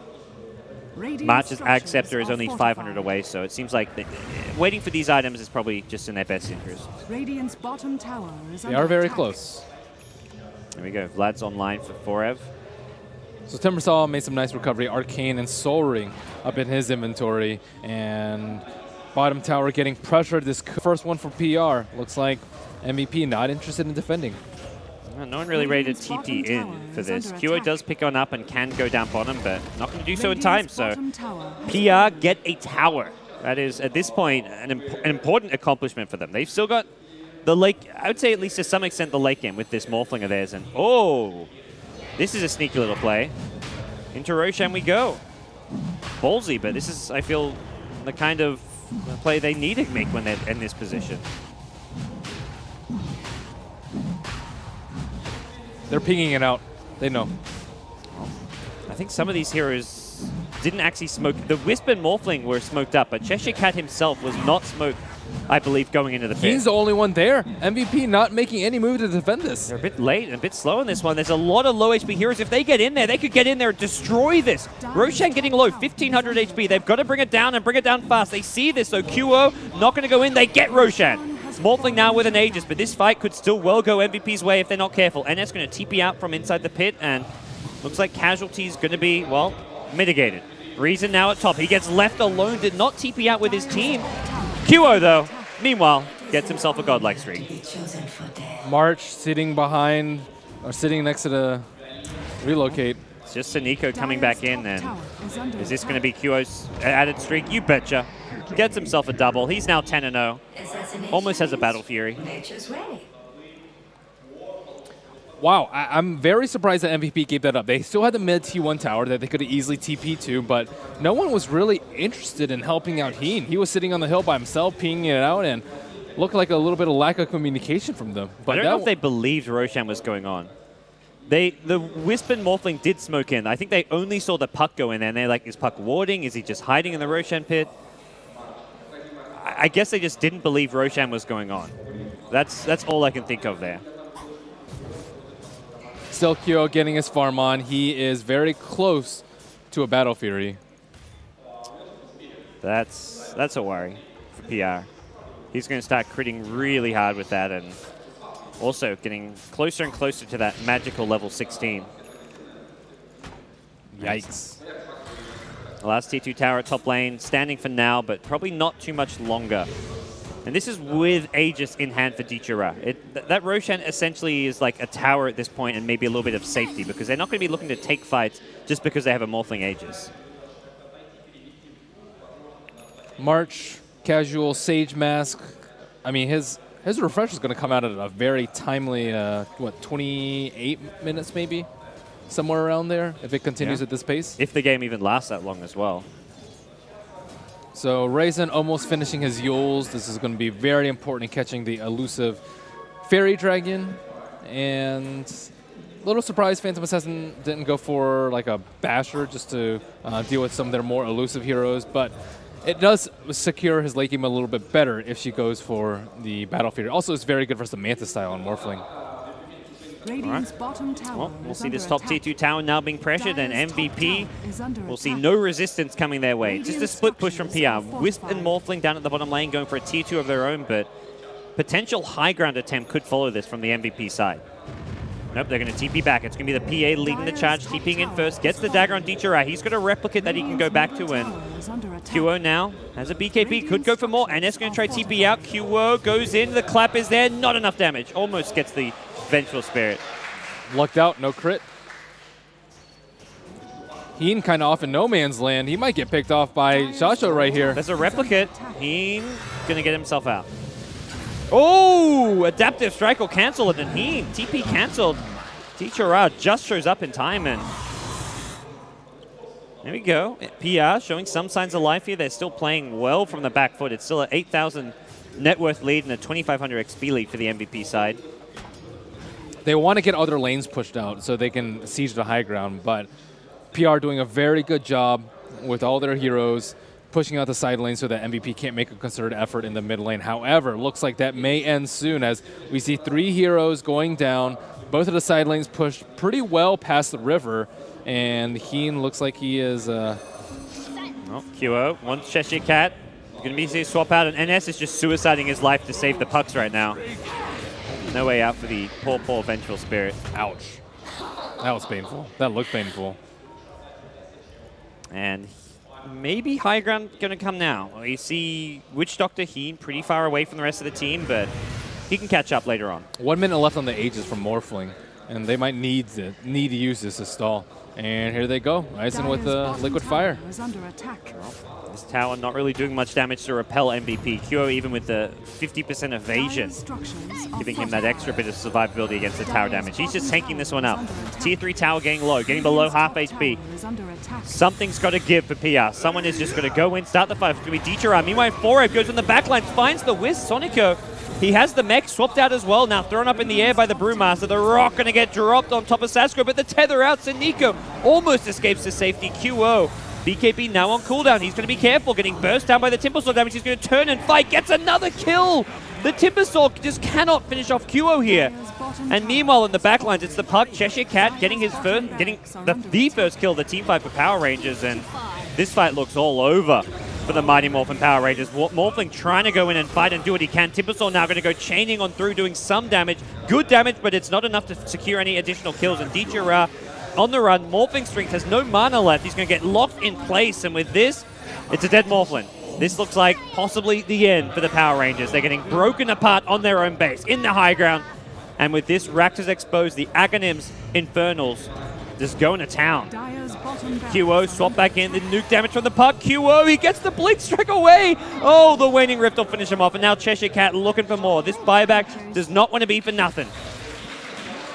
March's Ag Scepter is only 500 away, so it seems like waiting for these items is probably just in their best interest. Radiant's bottom tower is They are very close. There we go. Vlad's online for Forev. So Timbersaw made some nice recovery. Arcane and Soul Ring up in his inventory. And bottom tower getting pressured. This first one for PR. Looks like MVP not interested in defending. Well, no one really ready to TP in for this. QO does pick on up and can go down bottom, but not going to do so in time. So PR get a tower. That is, at this point, an important accomplishment for them. They've still got the late, I would say at least to some extent, the late game with this Morphling of theirs. And oh, this is a sneaky little play. Into Roshan we go. Ballsy, but this is, I feel, the kind of play they need to make when they're in this position. They're pinging it out. They know. I think some of these heroes didn't actually smoke. The Wisp and Morphling were smoked up, but Cheshire Cat himself was not smoked, I believe, going into the pit. He's the only one there. MVP not making any move to defend this. They're a bit late and a bit slow in this one. There's a lot of low HP heroes. If they get in there, they could get in there and destroy this. Roshan getting low, 1,500 HP. They've got to bring it down and bring it down fast. They see this, so QO not going to go in. They get Roshan. Morphling now with an Aegis, but this fight could still well go MVP's way if they're not careful. NS going to TP out from inside the pit, and looks like casualties going to be, well, mitigated. Reason now at top. He gets left alone, did not TP out with his team. QO, though, meanwhile, gets himself a godlike streak. March sitting behind, or sitting next to the relocate. It's just Saniko coming back in, and is this going to be QO's added streak? You betcha. Gets himself a double. He's now 10-0. Almost has a Battle Fury. Wow, I'm very surprised that MVP gave that up. They still had the mid T1 tower that they could have easily TP to, but no one was really interested in helping out Heen. He was sitting on the hill by himself, pinging it out, and looked like a little bit of lack of communication from them. But I don't know if they believed Roshan was going on. The Wisp and Morphling did smoke in. I think they only saw the Puck go in there, and they're like, is Puck warding? Is he just hiding in the Roshan pit? I guess they just didn't believe Roshan was going on. That's all I can think of there. Still QO getting his farm on. He is very close to a Battle Fury. That's a worry for PR. He's going to start critting really hard with that, and also getting closer and closer to that magical level 16. Yikes. The last T2 tower at top lane, standing for now, but probably not too much longer. And this is with Aegis in hand for Dichara. That Roshan essentially is like a tower at this point and maybe a little bit of safety, because they're not going to be looking to take fights just because they have a Morphling Aegis. March, casual, Sage Mask. I mean, his refresh is going to come out at a very timely, what, 28 minutes maybe? Somewhere around there, if it continues at this pace. If the game even lasts that long as well. So Raisin almost finishing his Yules. This is going to be very important in catching the elusive Fairy Dragon. And a little surprised Phantom Assassin didn't go for like a Basher just to deal with some of their more elusive heroes. But it does secure his late game a little bit better if she goes for the Battlefield. Also, it's very good for the Manta style on Morphling. Radiant's bottom tower Well, we'll is see this under top attack. T2 tower now being pressured, and Dire's top MVP tower is under will see attack. no resistance coming their way. Just a Radiant split push from PR. structures are Wisp and Morphling down at the bottom lane going for a T2 of their own, but potential high ground attempt could follow this from the MVP side. Nope, they're going to TP back. It's going to be the PA leading the charge, TPing in first. Gets the dagger on Dichara. He's got a replicate that he can go back to, and QO now has a BKB. Could go for more. NS going to try TP out. QO goes in. The clap is there. Not enough damage. Almost gets the Vengeful Spirit. Lucked out, no crit. Heen kind of off in no man's land. He might get picked off by Shasho right here. There's a replicate. Heen going to get himself out. Oh, adaptive strike will cancel it, and Heen, TP canceled. Dichara just shows up in time, and there we go. PR showing some signs of life here. They're still playing well from the back foot. It's still an 8,000 net worth lead and a 2,500 XP lead for the MVP side. They want to get other lanes pushed out so they can siege the high ground, but PR doing a very good job with all their heroes, pushing out the side lane so that MVP can't make a concerted effort in the mid lane. However, looks like that may end soon as we see 3 heroes going down. Both of the side lanes pushed pretty well past the river, and Heen looks like he is... Oh, QO, one Cheshire Cat. Going to be see a swap out, and NS is just suiciding his life to save the pucks right now. No way out for the poor, poor Vengeful Spirit. Ouch. That was painful. That looked painful. And maybe high ground going to come now. We see Witch Doctor Heen pretty far away from the rest of the team, but he can catch up later on. 1 minute left on the Aegis from Morphling, and they might need to use this to stall. And here they go, Ryzen with the Liquid Fire. Is under attack. This tower not really doing much damage to repel MVP. QO even with the 50% evasion, giving him that extra bit of survivability against the tower damage. He's just tanking this one out. Tier 3 tower getting low, getting below half HP. Something's got to give for PR. Someone is just going to go in, start the fight. It's going to be Dichara. Meanwhile, 4 goes on the backline, finds the Wisp. Sonico, he has the mech swapped out as well. Now thrown up in the air by the Brewmaster. The rock going to get dropped on top of Sasco, but the tether out. Nico almost escapes to safety. QO. BKB now on cooldown. He's going to be careful, getting burst down by the Timbersaw damage. He's going to turn and fight, gets another kill. The Timbersaw just cannot finish off QO here. And meanwhile, in the backlines, it's the puck. Cheshire Cat getting his first, the first kill of the team fight for Power Rangers, and this fight looks all over for the Mighty Morphin Power Rangers. Morphling trying to go in and fight and do what he can. Timbersaw now going to go chaining on through, doing some damage. Good damage, but it's not enough to secure any additional kills. And Dichara on the run. Morphling Strength has no mana left. He's going to get locked in place, and with this, it's a dead Morphling. This looks like possibly the end for the Power Rangers. They're getting broken apart on their own base, in the high ground. And with this, Rax is exposed. The Aghanims Infernals just going to town. QO swap back in, the nuke damage from the puck. QO, he gets the Blink Strike away. Oh, the Waning Rift will finish him off. And now Cheshire Cat looking for more. This buyback does not want to be for nothing.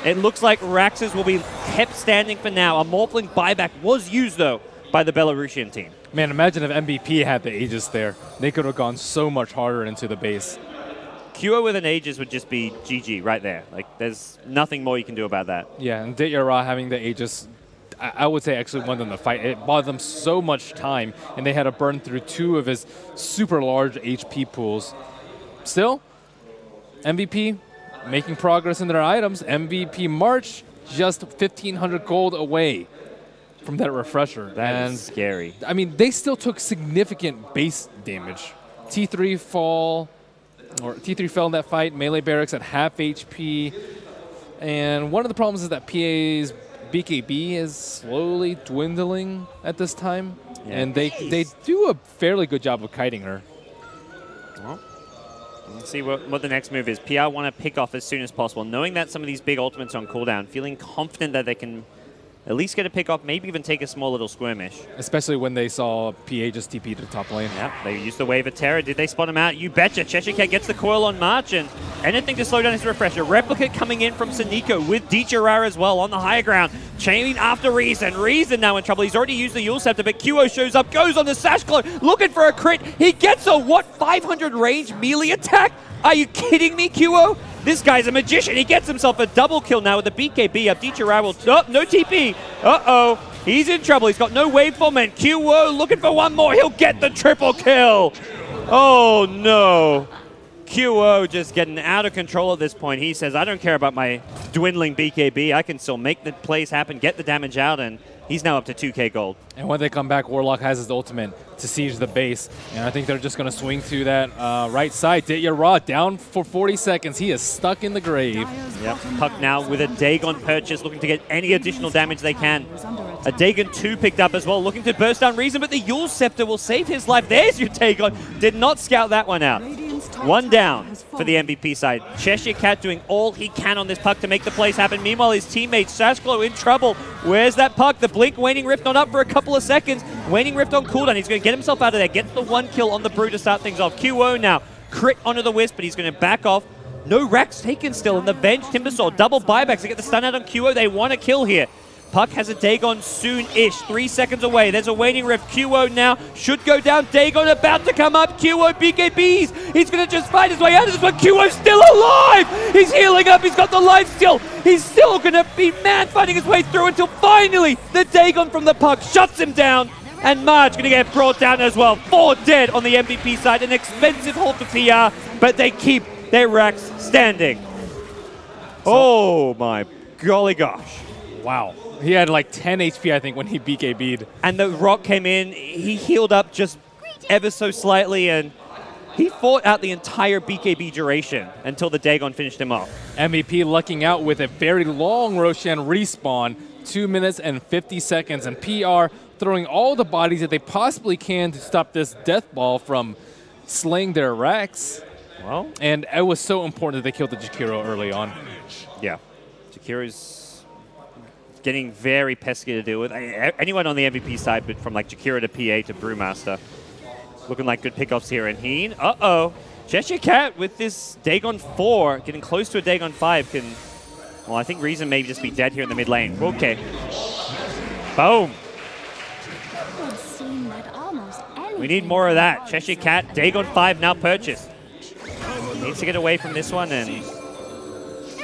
It looks like Raxes will be kept standing for now. A Morphling buyback was used, though, by the Belarusian team. Man, imagine if MVP had the Aegis there. They could have gone so much harder into the base. QO with an Aegis would just be GG right there. Like, there's nothing more you can do about that. Yeah, and Dichara having the Aegis, I would say actually won them the fight. It bought them so much time, and they had to burn through 2 of his super large HP pools. Still, MVP making progress in their items. MVP March just 1,500 gold away from that refresher. That is scary. I mean, they still took significant base damage. T3 fell in that fight. Melee Barracks at half HP. And one of the problems is that PA's BKB is slowly dwindling at this time. Yeah. And they do a fairly good job of kiting her. Well, let's see what the next move is. PR want to pick off as soon as possible, knowing that some of these big ultimates are on cooldown, feeling confident that they can at least get a pick off, maybe even take a small little skirmish. Especially when they saw PA just TP to the top lane. Yeah, they used the Wave of Terror. Did they spot him out? You betcha. Cheshire Cat gets the coil on March, and anything to slow down his refresher. Replicate coming in from Saniko with Dichara as well on the higher ground. Chaining after Reason. Reason now in trouble. He's already used the Yule Scepter, but QO shows up, goes on the Sash Claw, looking for a crit. He gets a, what, 500 range melee attack? Are you kidding me, QO? This guy's a magician. He gets himself a double kill now with the BKB up. Dichara will... Oh, no TP. Uh-oh. He's in trouble. He's got no waveform, and QO looking for one more. He'll get the triple kill. Oh, no. QO just getting out of control at this point. He says, I don't care about my dwindling BKB. I can still make the plays happen, get the damage out, and he's now up to 2K gold. And when they come back, Warlock has his ultimate to siege the base. And I think they're just going to swing through that right side. Dichara down for 40 seconds. He is stuck in the grave. Yep. Puck now with a Dagon purchase, looking to get any additional damage they can. A Dagon 2 picked up as well, looking to burst down Reason, but the Yule Scepter will save his life. There's your Dagon. Did not scout that one out. One down for the MVP side. Cheshire Cat doing all he can on this puck to make the plays happen. Meanwhile, his teammate Sashglow in trouble. Where's that puck? The Blink Waning Rift not up for a couple of seconds. Waning Rift on cooldown. He's going to get himself out of there. Gets the 1 kill on the Brew to start things off. QO now. Crit onto the Wisp, but he's going to back off. No racks taken still, and the Venge Timbersaw. Double buybacks to get the stun out on QO. They want a kill here. Puck has a Dagon soon-ish, 3 seconds away. There's a Waning Rift. QO now should go down. Dagon about to come up. QO BKBs. He's going to just fight his way out of this one. QO's still alive. He's healing up. He's got the life still. He's still going to be mad fighting his way through until finally the Dagon from the puck shuts him down. And Marge going to get brought down as well. 4 dead on the MVP side. An expensive haul for PR, but they keep their racks standing. Oh my golly gosh. Wow. He had like 10 HP, I think, when he BKB'd. And the Rock came in. He healed up just ever so slightly, and he fought out the entire BKB duration until the Dagon finished him off. MVP lucking out with a very long Roshan respawn, 2 minutes and 50 seconds, and PR throwing all the bodies that they possibly can to stop this death ball from slaying their racks. Well, and it was so important that they killed the Jakiro early on. Yeah. Jakiro's getting very pesky to deal with. Anyone on the MVP side, but from like Jakiro to PA to Brewmaster. Looking like good pickoffs here. And Heen, uh-oh. Cheshire Cat with this Dagon 4, getting close to a Dagon 5 can... Well, I think Reason may just be dead here in the mid lane. Okay. Boom. We need more of that. Cheshire Cat, Dagon 5 now purchased. Needs to get away from this one, and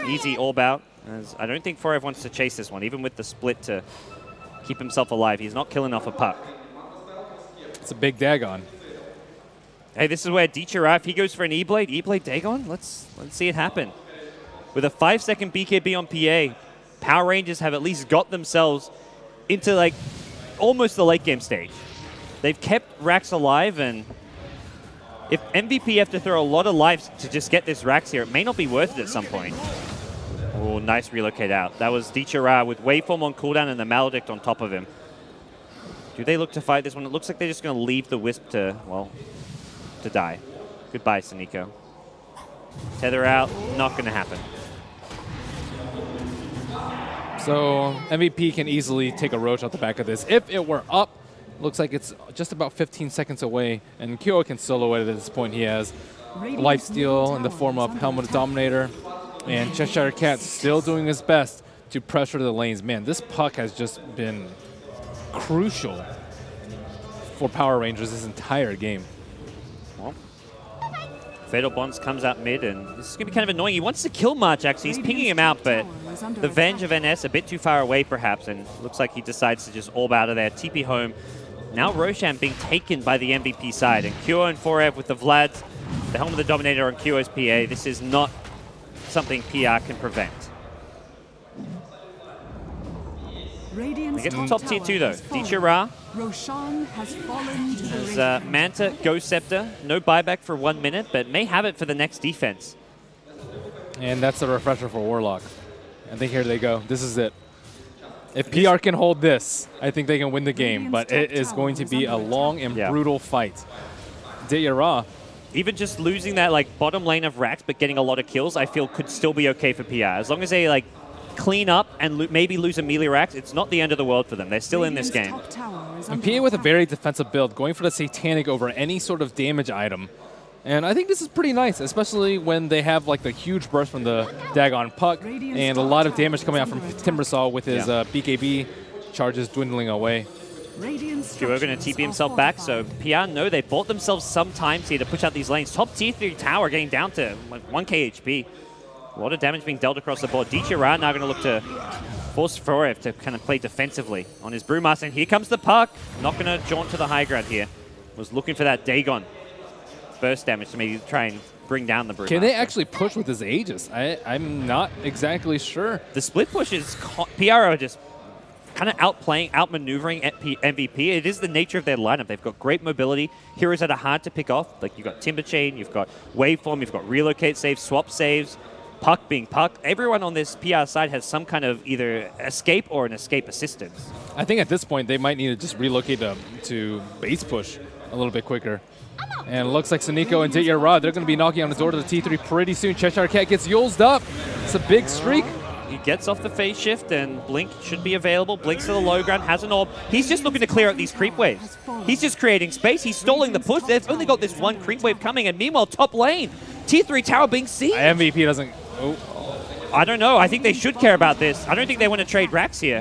easy all bout. As I don't think 4F wants to chase this one, even with the split to keep himself alive. He's not killing off a puck. It's a big Dagon. Hey, this is where Dichara, if he goes for an E-Blade, E-Blade Dagon, let's see it happen. With a 5-second BKB on PA, Power Rangers have at least got themselves into like almost the late game stage. They've kept Rax alive, and if MVP have to throw a lot of lives to just get this Rax here, it may not be worth it at some point. Oh, nice relocate out. That was Dichara with Waveform on cooldown and the Maledict on top of him. Do they look to fight this one? It looks like they're just going to leave the Wisp to, well, to die. Goodbye, Saniko. Tether out, not going to happen. So MVP can easily take a Roach out the back of this. If it were up, looks like it's just about 15 seconds away, and Kyo can solo it at this point. He has Lifesteal in the form of Helmet Dominator, and Cheshire Cat still doing his best to pressure the lanes. Man, this puck has just been crucial for Power Rangers this entire game. Well, Fatal Bonds comes out mid, and this is going to be kind of annoying. He wants to kill March, actually. He's pinging him out, but the Venge of NS a bit too far away, perhaps, and looks like he decides to just orb out of there. TP home. Now Roshan being taken by the MVP side, and Kyo and 4F with the Vlads, the Helm of the Dominator on Kyo's PA. This is not something PR can prevent. Radiant's They get the top top tier tower 2 though. has fallen. Dichira, Roshan has fallen to the there's Manta, Ghost Scepter. No buyback for 1 minute, but may have it for the next defense. And that's the refresher for Warlock. I think here they go. This is it. If PR can hold this, I think they can win the game, but it is going to be a long and brutal fight. Dichira. Even just losing that like bottom lane of Rax, but getting a lot of kills, I feel could still be okay for PR. As long as they like clean up and maybe lose a melee Rax, it's not the end of the world for them. They're still in this game. And PA with a very defensive build, going for the Satanic over any sort of damage item. And I think this is pretty nice, especially when they have like the huge burst from the Dagon Puck and a lot of damage coming out from Timbersaw with his BKB charges dwindling away. We're going to TP himself back, so PR know they bought themselves some time here to push out these lanes. Top tier 3 tower getting down to like 1k HP. A lot of damage being dealt across the board. Dichira now going to look to force Forev to kind of play defensively on his Brewmaster. And here comes the Puck. Not going to jaunt to the high ground here. Was looking for that Dagon burst damage to maybe try and bring down the Brewmaster. Can they actually push with his Aegis? I'm not exactly sure. The split push is PR are just kind of outmaneuvering MVP. It is the nature of their lineup. They've got great mobility. Heroes that are hard to pick off. Like you've got Timber Chain, you've got Waveform, you've got Relocate saves, Swap saves, Puck being Puck. Everyone on this PR side has some kind of either escape or an escape assistance. I think at this point they might need to just relocate to base push a little bit quicker. And it looks like Suniko and Dichira, they're going to be knocking on the door to the T3 pretty soon. Cheshire Cat gets Yulzed up. It's a big streak. He gets off the phase shift, and Blink should be available. Blink's to the low ground, has an orb. He's just looking to clear out these creep waves. He's just creating space. He's stalling the push. They've only got this one creep wave coming, and meanwhile, top lane, T3 tower being sieged. MVP doesn't... Oh. I don't know. I think they should care about this. I don't think they want to trade Rax here.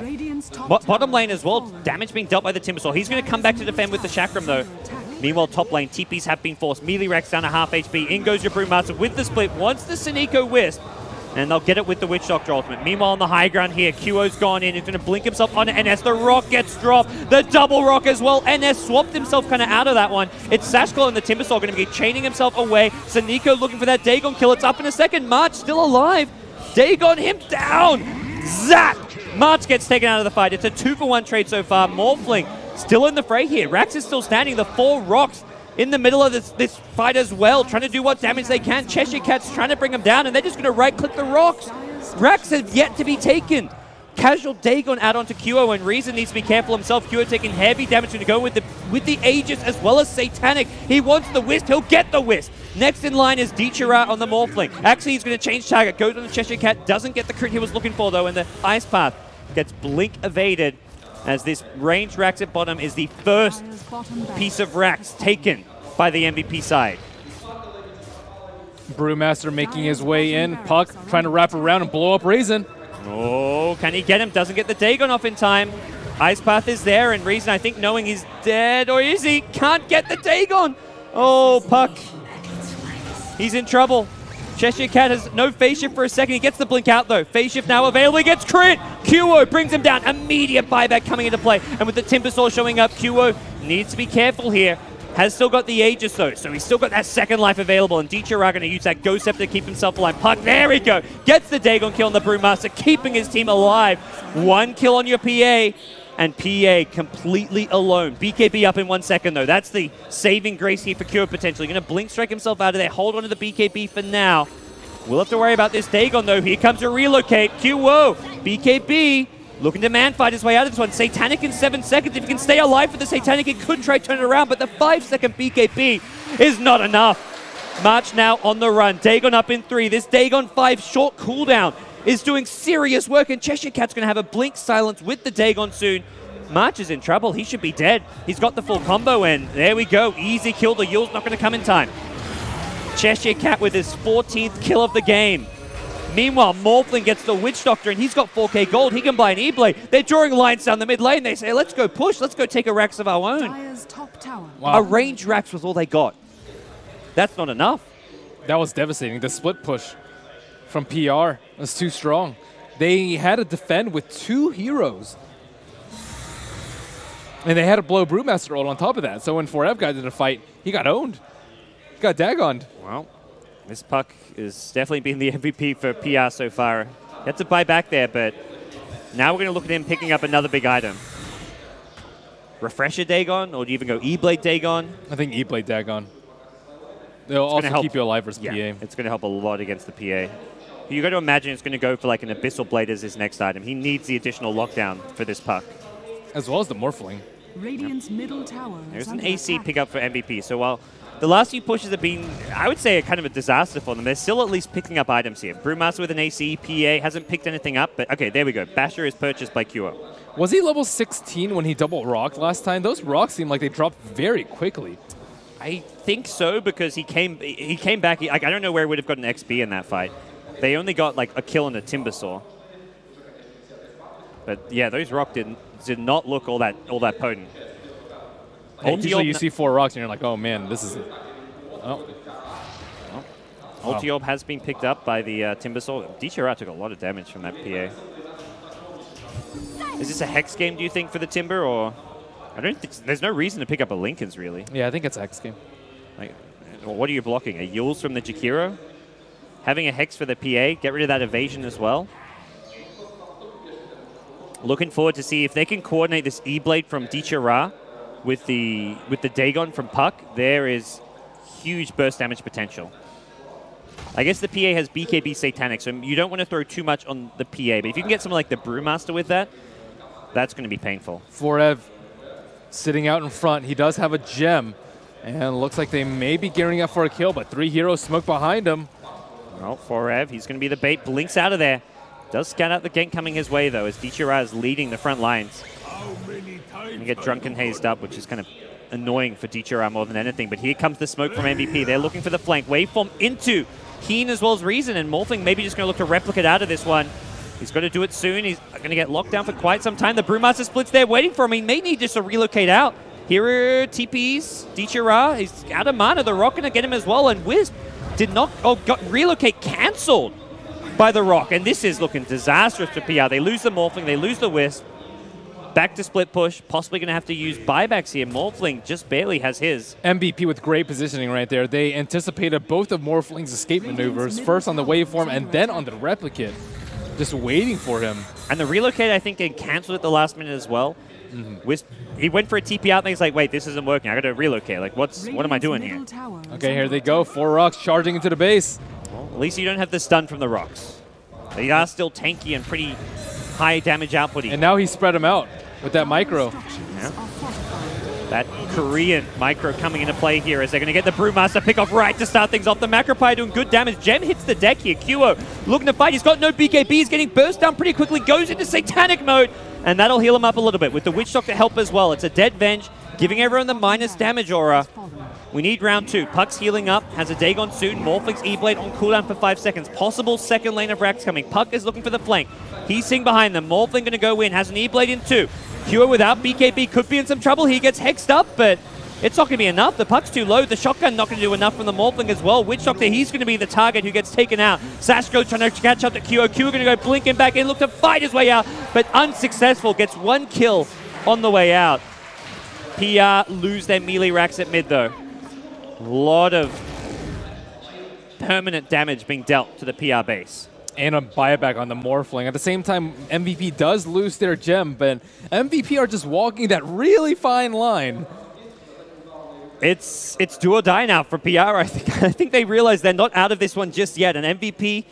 Bottom lane as well, damage being dealt by the Timbersaw. He's going to come back to defend with the Chakram, though. Meanwhile, top lane, TPs have been forced. Melee Rax down to half HP. In goes your Brewmaster with the split. Wants the Suniko Wisp. And they'll get it with the Witch Doctor ultimate. Meanwhile, on the high ground here, QO's gone in. He's going to blink himself on NS. The rock gets dropped. The double rock as well. NS swapped himself kind of out of that one. It's Sashkal and the Timbersaw going to be chaining himself away. Suniko looking for that Dagon kill. It's up in a second. March still alive. Dagon him down. Zap! March gets taken out of the fight. It's a 2-for-1 trade so far. Morphling still in the fray here. Rax is still standing. The 4 rocks in the middle of this fight as well, trying to do what damage they can. Cheshire Cat's trying to bring him down, and they're just going to right-click the rocks. Rax has yet to be taken. Casual Dagon out onto QO, and Reason needs to be careful himself. QO taking heavy damage, going to go with the Aegis as well as Satanic. He wants the Wisp. He'll get the Wisp. Next in line is Dichira on the Morphling. Actually, he's going to change target. Goes on the Cheshire Cat. Doesn't get the crit he was looking for, though, and the Ice Path gets Blink evaded, as this ranged Rax at bottom is the first piece of Rax taken by the MVP side. Brewmaster making his way in. Puck trying to wrap around and blow up Raisin. Oh, can he get him? Doesn't get the Dagon off in time. Ice Path is there, and Reason, I think, knowing he's dead, or is he? Can't get the Dagon. Oh, Puck. He's in trouble. Cheshire Cat has no phase shift for a second. He gets the blink out, though. Phase shift now available. He gets crit. QO brings him down. Immediate buyback coming into play. And with the Timbersaw showing up, QO needs to be careful here. Has still got the Aegis, though, so he's still got that second life available. And Dichira going to use that Ghost Scepter to keep himself alive. Puck, there we go. Gets the Dagon kill on the Brewmaster, keeping his team alive. 1 kill on your PA. And PA completely alone. BKB up in 1 second, though. That's the saving grace here for Cure, potentially. Going to blink strike himself out of there. Hold on to the BKB for now. We'll have to worry about this Dagon, though. Here comes a relocate. QO. BKB looking to man-fight his way out of this one. Satanic in 7 seconds. If he can stay alive for the Satanic, he could try to turn it around, but the 5-second BKB is not enough. March now on the run. Dagon up in 3. This Dagon 5 short cooldown is doing serious work, and Cheshire Cat's going to have a blink silence with the Dagon soon. March is in trouble. He should be dead. He's got the full combo, and there we go. Easy kill. The Yule's not going to come in time. Cheshire Cat with his 14th kill of the game. Meanwhile, Morphling gets the Witch Doctor, and he's got 4k gold. He can buy an E-Blade. They're drawing lines down the mid lane. They say, let's go push. Let's go take a Rax of our own. Top tower. Wow. A ranged Rax was all they got. That's not enough. That was devastating. The split push from PR was too strong. They had to defend with 2 heroes. And they had to blow Brewmaster ult on top of that. So when Forev got into the fight, he got owned. He got dagoned. Well, this Puck is definitely been the MVP for PR so far. He had to buy back there, but Now we're going to look at him picking up another big item. Refresher Dagon, or do you even go E-Blade Dagon? I think E-Blade Dagon. They'll also keep you alive versus PA. It's going to help a lot against the PA. You got to imagine it's going to go for like an Abyssal Blade as his next item. He needs the additional lockdown for this puck. As well as the Morphling. Radiant's middle tower. There's an AC pickup for MVP. So while the last few pushes have been, I would say, kind of a disaster for them, they're still at least picking up items here. Brewmaster with an AC, PA hasn't picked anything up, but okay, there we go. Basher is purchased by Kyo. Was he level 16 when he double rocked last time? Those rocks seem like they dropped very quickly. I think so, because he came back. I don't know where he would have gotten XP in that fight. They only got like a kill on a Timbersaw. But yeah, those rocks did not look all that potent. Usually you see 4 rocks and you're like, oh man, this is... Oh. Ulti Orb has been picked up by the Timbersaw. DTR took a lot of damage from that PA. Is this a Hex game, do you think, for the Timber, or... I don't think... There's no reason to pick up a Lincoln's, really. Yeah, I think it's a Hex game. Like, what are you blocking? A Yules from the Jakiro? Having a Hex for the PA, get rid of that evasion as well. Looking forward to see if they can coordinate this E-Blade from Dichara with the Dagon from Puck. There is huge burst damage potential. I guess the PA has BKB Satanic, so you don't want to throw too much on the PA, but if you can get someone like the Brewmaster with that, that's going to be painful. Forev sitting out in front. He does have a gem, and looks like they may be gearing up for a kill, but 3 heroes smoke behind him. Well, Forev, he's going to be the bait. Blinks out of there. Does scout out the gank coming his way, though, as Dichara is leading the front lines. You get Drunken Hazed up, which is kind of annoying for Dichara more than anything, but here comes the smoke from MVP. They're looking for the flank. Waveform into Keen as well as Reason, and Morphling maybe just going to look to replicate out of this one. He's got to do it soon. He's going to get locked down for quite some time. The Brewmaster splits there waiting for him. He may need just to relocate out. Here are TPs. Dichara, he's out of mana. The Rock going to get him as well, and Wisp did not... Oh, got relocate cancelled by the Rock, and this is looking disastrous for PR. They lose the Morphling, they lose the Wisp. Back to split push, possibly going to have to use buybacks here. Morphling just barely has his. MVP with great positioning right there. They anticipated both of Morphling's escape maneuvers, first on the waveform and then on the replicate. Just waiting for him. And the relocate, I think they canceled at the last minute as well. Wisp, he went for a TP out and he's like, wait, this isn't working. I got to relocate. Like, what am I doing here? Okay, here they go. 4 rocks charging into the base. Well, at least you don't have the stun from the rocks. They are still tanky and pretty high damage output. And now he spread him out with that micro. Yeah. That Korean micro coming into play here as they're going to get the Brewmaster pick off right to start things off. The Macropie doing good damage. Gem hits the deck here. Kyo looking to fight. He's got no BKB. He's getting burst down pretty quickly. Goes into Satanic mode. And that'll heal him up a little bit with the Witch Doctor help as well. It's a dead Venge, giving everyone the minus damage aura. We need round 2. Puck's healing up. Has a Dagon soon. Morphling's E-Blade on cooldown for 5 seconds. Possible second lane of racks coming. Puck is looking for the flank. He's seeing behind them. Morphling going to go in. Has an E-Blade in 2. Kyo without BKB could be in some trouble. He gets hexed up, but it's not going to be enough. The Puck's too low. The shotgun not going to do enough from the Morphling as well. Witch Doctor, he's going to be the target who gets taken out. Sashko trying to catch up to Kyo. Kyo going to go blinking back in, look to fight his way out, but unsuccessful. Gets 1 kill on the way out. PR lose their melee racks at mid, though. A lot of permanent damage being dealt to the PR base. And a buyback on the Morphling. At the same time, MVP does lose their gem, but MVP are just walking that really fine line. It's do or die now for PR, I think. I think they realize they're not out of this one just yet. And MVP,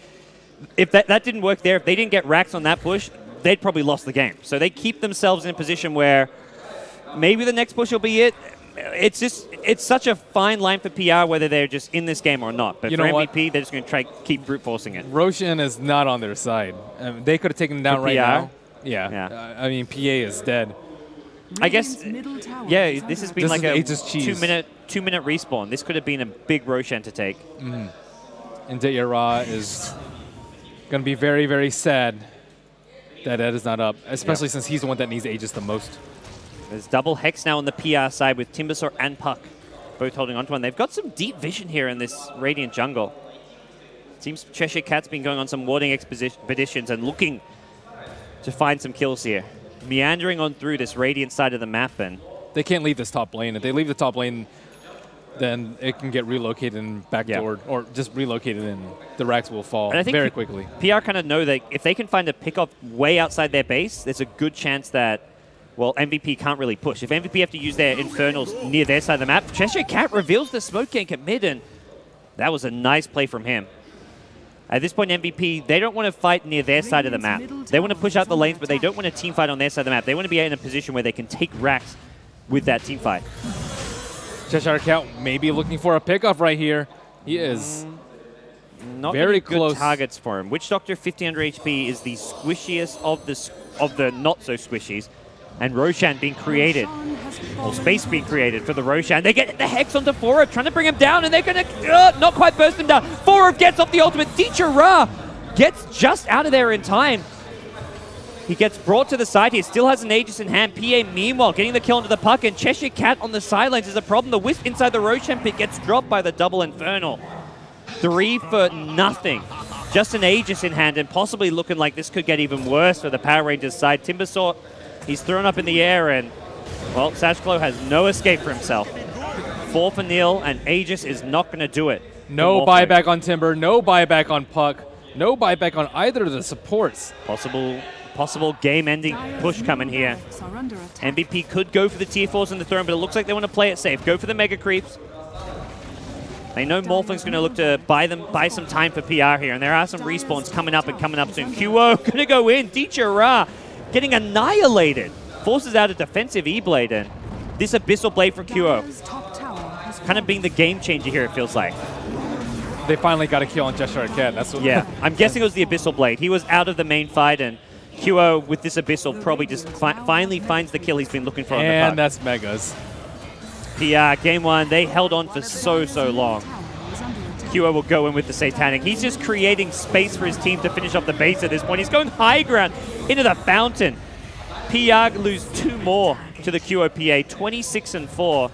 if that didn't work there, if they didn't get racks on that push, they'd probably lost the game. So they keep themselves in a position where maybe the next push will be it. It's such a fine line for PR whether they're just in this game or not. But for MVP, they're just going to try keep brute forcing it. Roshan is not on their side. They could have taken him down for right PR? now. Yeah. I mean, PA is dead. I guess, yeah, this has been like a 2-minute respawn. This could have been a big Roshan to take. And Dayara is going to be very, very sad that Ed is not up, especially since he's the one that needs Aegis the most. There's double Hex now on the PR side with Timbersaw and Puck both holding on to one. They've got some deep vision here in this Radiant jungle. Seems Cheshire Cat's been going on some warding expeditions and looking to find some kills here. Meandering on through this Radiant side of the map, and they can't leave this top lane. If they leave the top lane, then it can get relocated and backdoored, or just relocated, and the racks will fall And I think very quickly. PR kind of know that if they can find a pickoff way outside their base, there's a good chance that, well, MVP can't really push. If MVP have to use their Infernals near their side of the map, Cheshire Cat reveals the smoke gank at mid, and that was a nice play from him. At this point, MVP, they don't want to fight near their side of the map. They want to push out the lanes, but they don't want to team fight on their side of the map. They want to be in a position where they can take racks with that team fight. Cheshire Cat may be looking for a pickoff right here. He is Not very many close. good targets for him. Witch Doctor 1500 HP is the squishiest of the not so squishies, and Roshan being created, or space being created for the Roshan. They get the Hex onto Forov, trying to bring him down, and they're going to not quite burst him down. Forov gets off the ultimate. Teacher Ra gets just out of there in time. He gets brought to the side here, still has an Aegis in hand. PA, meanwhile, getting the kill into the puck, and Cheshire Cat on the sidelines is a problem. The Wisp inside the Roshan pit gets dropped by the double Infernal. 3 for nothing. Just an Aegis in hand, and possibly looking like this could get even worse for the Power Rangers side. Timbersaw, he's thrown up in the air, and, well, Sashglow has no escape for himself. 4 for Neil, and Aegis is not going to do it. No buyback on Timber, no buyback on Puck, no buyback on either of the supports. Possible game-ending push coming here. MVP could go for the tier 4s in the throne, but it looks like they want to play it safe. Go for the Mega Creeps. They know Morphling's going to look to buy some time for PR here, and there are some respawns coming up soon. QO going to go in. Teacher Ra getting annihilated. Forces out a defensive E-Blade, and this Abyssal Blade from QO kind of being the game changer here, it feels like. They finally got a kill on Cheshire Cat. That's what. Yeah, I'm guessing it was the Abyssal Blade. He was out of the main fight, and QO with this Abyssal probably just finally finds the kill he's been looking for on the puck. And that's Megas. PR, game 1, they held on for so long. QO will go in with the Satanic. He's just creating space for his team to finish off the base at this point. He's going high ground into the fountain. PR lose 2 more to the QO PA, 26-4.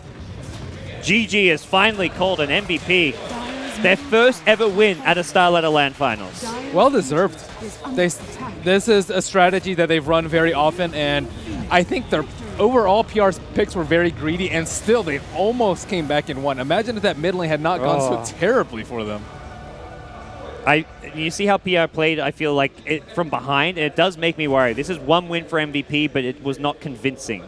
GG has finally called an MVP. Their first ever win at a Starladder LAN Finals. Well deserved. This is a strategy that they've run very often, and I think their overall PR's picks were very greedy, and still they almost came back and won. Imagine if that mid lane had not gone so terribly for them. You see how PR played, I feel like, from behind, it does make me worry. This is 1 win for MVP, but it was not convincing.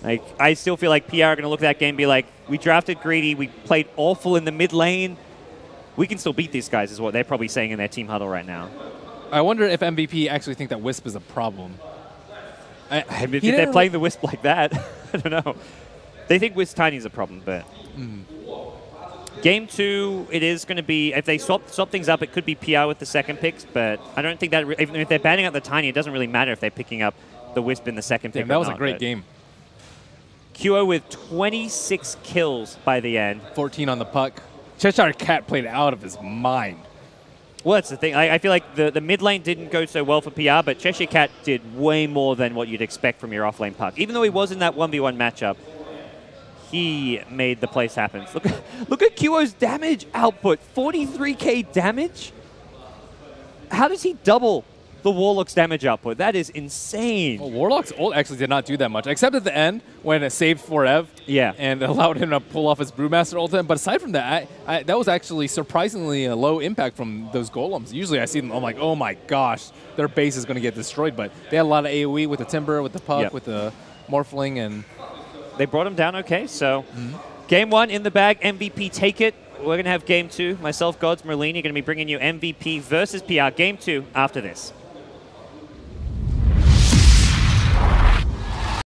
Like, I still feel like PR are going to look at that game and be like, we drafted greedy, we played awful in the mid lane. We can still beat these guys, is what they're probably saying in their team huddle right now. I wonder if MVP actually think that Wisp is a problem. If they're playing the Wisp like that, I don't know. They think Wisp Tiny is a problem, but... Game 2, it is going to be, if they swap things up, it could be PR with the second picks, but I don't think that, even if they're banning out the Tiny, it doesn't really matter if they're picking up the Wisp in the second pick. That was a great game. QO with 26 kills by the end. 14 on the puck. Cheshire Cat played out of his mind. Well, that's the thing. I feel like the mid lane didn't go so well for PR, but Cheshire Cat did way more than what you'd expect from your off-lane puck. Even though he was in that 1v1 matchup, he made the place happen. Look at QO's damage output. 43k damage? How does he double the Warlock's damage output? That is insane. Well, Warlock's ult actually did not do that much, except at the end when it saved Forev and allowed him to pull off his Brewmaster ult. But aside from that, that was actually surprisingly a low impact from those golems. Usually I see them, I'm like, oh my gosh, their base is going to get destroyed. But they had a lot of AoE with the Timber, with the Puck, with the Morphling, and they brought him down okay. So game 1 in the bag, MVP take it. We're going to have game 2. Myself, GoDz, Merlini, going to be bringing you MVP versus PR. Game 2 after this.